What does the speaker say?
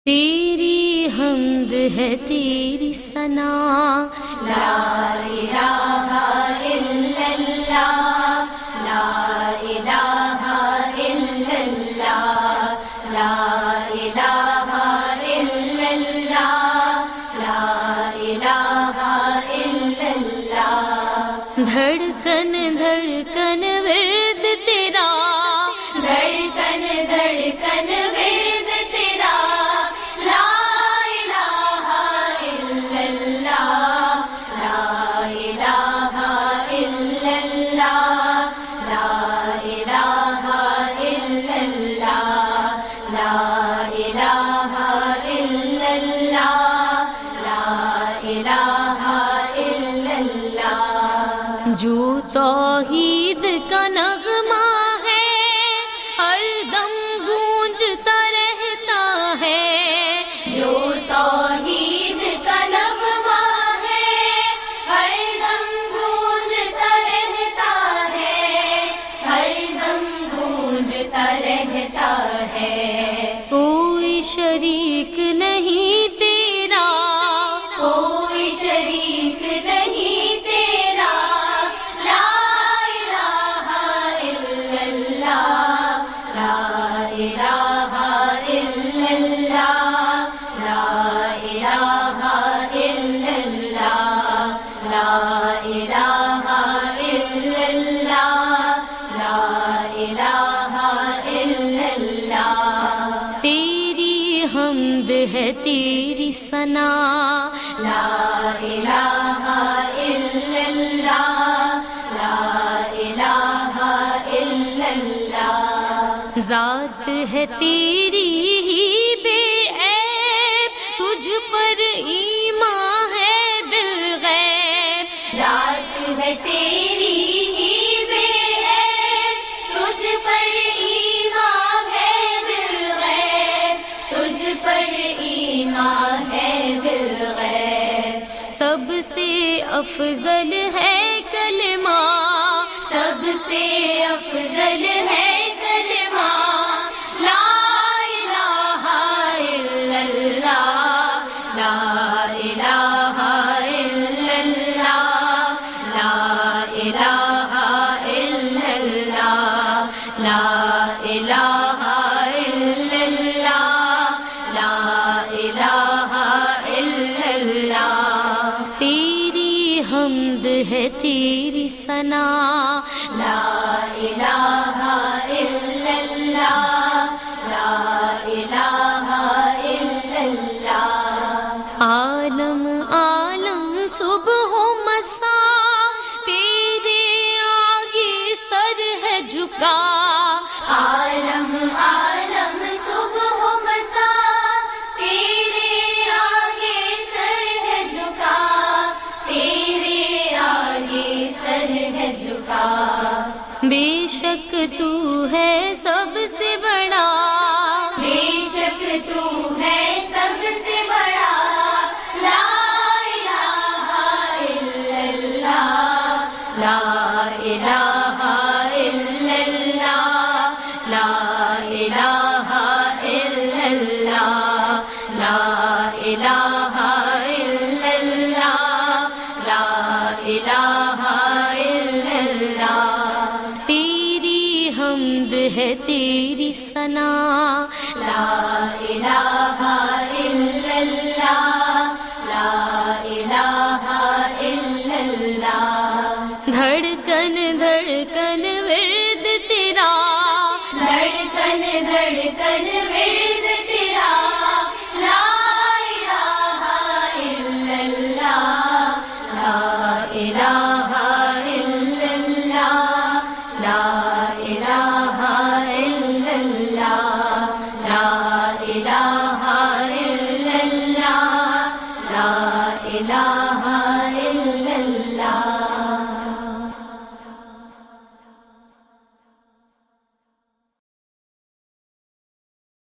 تیری حمد ہے تیری ثنا، لا الہ الا اللہ، لا الہ الا اللہ، لا الہ الا اللہ، لا الہ الا اللہ۔ دھڑکن دھڑکن ورد تیرا، دھڑکن دھڑکن ورد تیرا، لا الہ الا اللہ، لا الہ الا اللہ، لا الہ الا اللہ، لا الہ الا اللہ، لا الہ الا اللہ۔ جو توحید کا نغمہ ہے ہر دم گونجتا رہتا ہے، جو توحید کا نغمہ ہے ہر دم گونجتا رہتا ہے، ہر دم گونجتا رہتا ہے۔ کوئی شریک نہیں تیرا، کوئی شریک نہیں تیرا، لا الہ الا اللہ، لا الہ الا اللہ، لا الہ الا اللہ، لا الہ الا اللہ، لا الہ الا اللہ۔ تیری حمد ہے تیری ثنا، لا الہ الا اللہ، لا الہ الا اللہ۔ ذات ہے تیری ہی بے عیب، تجھ پر ایمان ہے بالغیب، ذات ہے تیری ہی بے عیب، تجھ پر ایمان ہے بالغیب، تجھ پر ایمان ہے بالغیب۔ سب سے افضل ہے کلمہ، سب سے افضل ہے کلمہ، لا الہ الا اللہ، لا الہ الا اللہ، لا الہ الا اللہ، لا الہ الا اللہ، لا الہ الا اللہ۔ تیری حمد ہے تیری ثنا، لا الہ الا اللہ، لا الہ الا اللہ۔ عالم عالم صبح و مساء تیرے آگے سر ہے جھکا، عالم عالم صبح و مساء تیرے آگے سر ہے جھکا، تیرے آگے سر ہے جھکا۔ بے شک تو ہے سب سے بڑا، بے شک تو ہے سب سے بڑا، لا الہ الا اللہ، لا الہ الا اللہ، لا الہ الا اللہ، لا الہ الا اللہ، لا الہ الا اللہ۔ تیری حمد ہے تیری ثنا، لا الہ الا اللہ، لا الہ الا اللہ۔ دھڑکن دھڑکن ورد تیرا، دھڑکن دھڑکن ورد تیرا، لا الہ الا اللہ، لا الہ الا اللہ، لا الہ الا اللہ، لا الہ الا اللہ، لا الہ